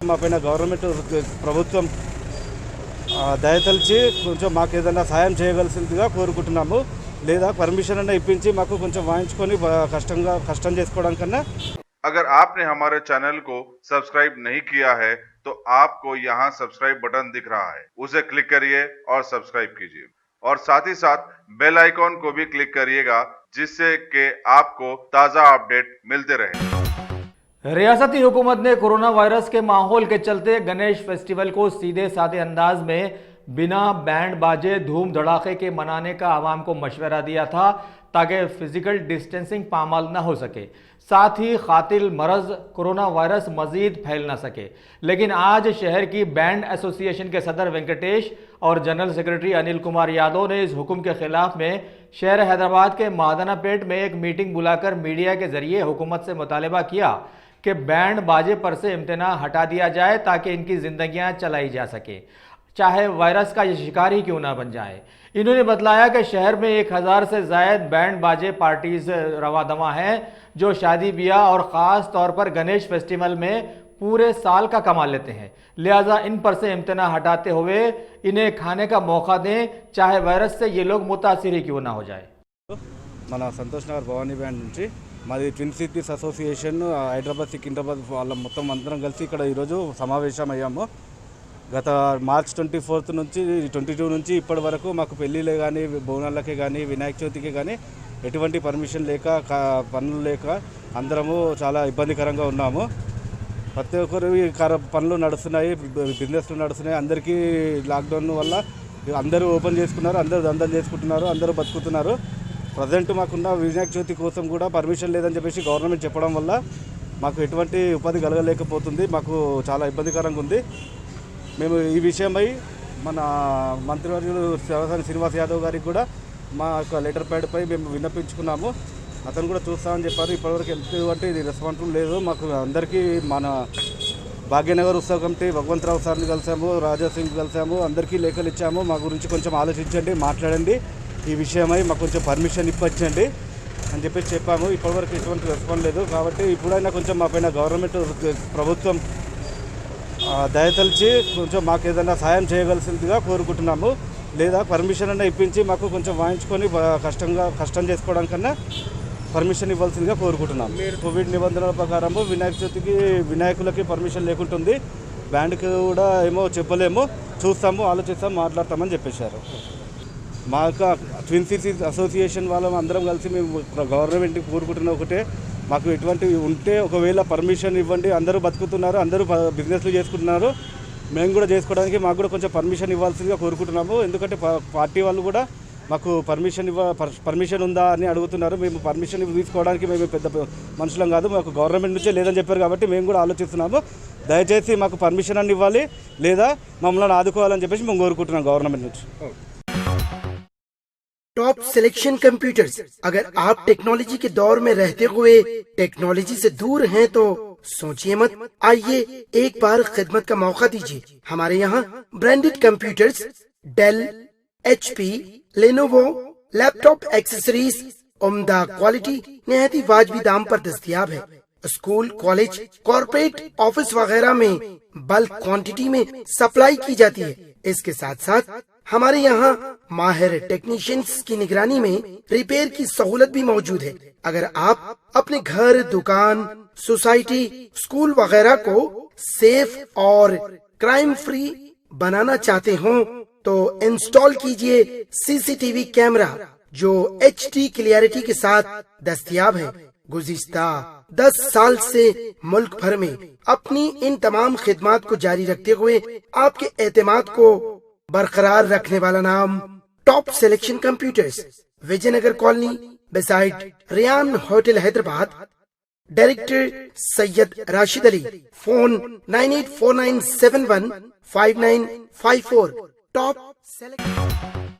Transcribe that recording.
మా పైన గవర్నమెంట్ ప్రభుత్వం దయతలిచి కొంచెం మాకు ఏదైనా సాయం చేయగలిసిందిగా కోరుకుంటున్నాము. లేదా పర్మిషన్ అన్న ఇప్పించి మాకు కొంచెం వాయించుకొని కష్టం చేసుకోవడానికన్నా. अगर आपने हमारे चैनल को सब्सक्राइब नहीं किया है तो आपको यहाँ सब्सक्राइब बटन दिख रहा है, उसे क्लिक करिए और सब्सक्राइब कीजिए और साथ ही साथ बेल आइकॉन को भी क्लिक करिएगा जिससे कि आपको ताज़ा अपडेट मिलते रहे। रियासती हुकूमत ने कोरोना वायरस के माहौल के चलते गणेश फेस्टिवल को सीधे साधे अंदाज में बिना बैंड बाजे धूम धड़ाके के मनाने का आवाम को मशवरा दिया था ताकि फिजिकल डिस्टेंसिंग पामाल न हो सके, साथ ही कातिल मरज कोरोना वायरस मजीद फैल ना सके। लेकिन आज शहर की बैंड एसोसिएशन के सदर वेंकटेश और जनरल सेक्रेटरी अनिल कुमार यादव ने इस हुक्म के खिलाफ में शहर हैदराबाद के मादनापेट में एक मीटिंग बुलाकर मीडिया के जरिए हुकूमत से मुतालबा किया कि बैंड बाजे पर से इम्तना हटा दिया जाए ताकि इनकी जिंदगियां चलाई जा सके, चाहे वायरस का ये शिकार ही क्यों ना बन जाए। इन्होंने बतलाया कि शहर में 1000 से ज़ायद बैंड बाजे पार्टीज रवादवा हैं जो शादी ब्याह और ख़ास तौर पर गणेश फेस्टिवल में पूरे साल का कमा लेते हैं, लिहाजा इन पर से इम्तना हटाते हुए इन्हें खाने का मौका दें, चाहे वायरस से ये लोग मुतासिर ही क्यों ना हो जाए। మన సంతోష్ నగర్ భవానీ బ్యాండ్ నుంచి మాది twin cities association Hyderabad Secunderabad వాళ్ళ మొత్తం అందరం కలిసి ఇక్కడ ఈరోజు సమావేశం అయ్యాము. గత మార్చ్ 24 నుంచి 22 నుంచి ఇప్పటి వరకు మాకు పెళ్ళిళ్ళే కానీ బోనాలకే కానీ వినాయక చవితికి కానీ ఎటువంటి పర్మిషన్ లేక పనులు లేక అందరము చాలా ఇబ్బందికరంగా ఉన్నాము. ప్రతి ఒక్కరు పనులు నడుస్తున్నాయి, బిజినెస్లు నడుస్తున్నాయి. అందరికీ లాక్డౌన్ వల్ల అందరూ ఓపెన్ చేసుకున్నారు, అందరూ దందాలు చేసుకుంటున్నారు, అందరూ బతుకుతున్నారు. ప్రజెంట్ మాకున్న వినాయక చవితి కోసం కూడా పర్మిషన్ లేదని చెప్పేసి గవర్నమెంట్ చెప్పడం వల్ల మాకు ఎటువంటి ఉపాధి కలగలేకపోతుంది. మాకు చాలా ఇబ్బందికరంగా ఉంది. మేము ఈ విషయమై మన మంత్రివర్యులు శ్రీనివాస్ యాదవ్ గారికి కూడా మా యొక్క లెటర్ ప్యాడ్పై మేము విన్నపించుకున్నాము. అతను కూడా చూస్తామని చెప్పారు. ఇప్పటివరకు ఎటువంటి రెస్పాన్సిబుల్ లేదు. మాకు అందరికీ మన భాగ్యనగర్ ఉత్సవ కమిటీ భగవంతరావు సార్ని కలిసాము, రాజాసింగ్ కలిసాము, అందరికీ లేఖలు ఇచ్చాము. మా గురించి కొంచెం ఆలోచించండి, మాట్లాడండి, ఈ విషయమై మాకు కొంచెం పర్మిషన్ ఇప్పించండి అని చెప్పేసి చెప్పాము. ఇప్పటివరకు ఎటువంటి రెస్పాన్స్ లేదు. కాబట్టి ఇప్పుడైనా కొంచెం మా పైన గవర్నమెంట్ ప్రభుత్వం దయతలిచి కొంచెం మాకు ఏదైనా సాయం చేయగలిసిందిగా కోరుకుంటున్నాము. లేదా పర్మిషన్ అన్న ఇప్పించి మాకు కొంచెం వాయించుకొని కష్టం చేసుకోవడానికన్నా పర్మిషన్ ఇవ్వాల్సిందిగా కోరుకుంటున్నాం. కోవిడ్ నిబంధనల ప్రకారము వినాయక చవితికి వినాయకులకి పర్మిషన్ లేకుంటుంది, బ్యాండ్కి కూడా ఏమో చెప్పలేము, చూస్తాము, ఆలోచిస్తాము, మాట్లాడతామని చెప్పేశారు. మా యొక్క ట్విన్ సిటీస్ అసోసియేషన్ వాళ్ళం అందరం కలిసి మేము గవర్నమెంట్కి కోరుకుంటున్న ఒకటే, మాకు ఎటువంటి ఉంటే ఒకవేళ పర్మిషన్ ఇవ్వండి. అందరూ బతుకుతున్నారు, అందరూ బిజినెస్లు చేసుకుంటున్నారు, మేము కూడా చేసుకోవడానికి మాకు కూడా కొంచెం పర్మిషన్ ఇవ్వాల్సిందిగా కోరుకుంటున్నాము. ఎందుకంటే పార్టీ వాళ్ళు కూడా మాకు పర్మిషన్ ఉందా అని అడుగుతున్నారు. మేము పర్మిషన్ తీసుకోవడానికి మేము పెద్ద మనుషులం కాదు, మాకు గవర్నమెంట్ నుంచే లేదని చెప్పారు. కాబట్టి మేము కూడా ఆలోచిస్తున్నాము. దయచేసి మాకు పర్మిషన్ అని ఇవ్వాలి, లేదా మమ్మల్ని ఆదుకోవాలని చెప్పేసి మేము కోరుకుంటున్నాం గవర్నమెంట్ నుంచి. टॉप सिलेक्शन कंप्यूटर्स, अगर आप टेक्नोलॉजी के दौर में रहते हुए टेक्नोलॉजी से दूर हैं तो सोचिए मत, आइए एक बार खिदमत का मौका दीजिए। हमारे यहाँ branded computers Dell, HP, Lenovo, laptop accessories उम्दा क्वालिटी निहायत ही वाजबी दाम पर दस्तयाब है। स्कूल, कॉलेज, कॉर्पोरेट, ऑफिस वगैरह में बल्क क्वांटिटी में सप्लाई की जाती है। इसके साथ साथ हमारे यहाँ माहिर टेक्नीशियंस की निगरानी में रिपेयर की सहूलत भी मौजूद है। अगर आप अपने घर, दुकान, सोसाइटी, स्कूल वगैरह को सेफ और क्राइम फ्री बनाना चाहते हो तो इंस्टॉल कीजिए CCTV कैमरा जो HD क्लियरिटी के साथ दस्तयाब है। गुज़िश्ता 10 साल से मुल्क भर में अपनी इन तमाम खिदमात को जारी रखते हुए आपके एतमाद को बरकरार रखने वाला नाम top selection computers, Vijaynagar colony beside Riyan hotel Hyderabad. Director Syed Rashid Ali. Phone 9849715954। Top selection.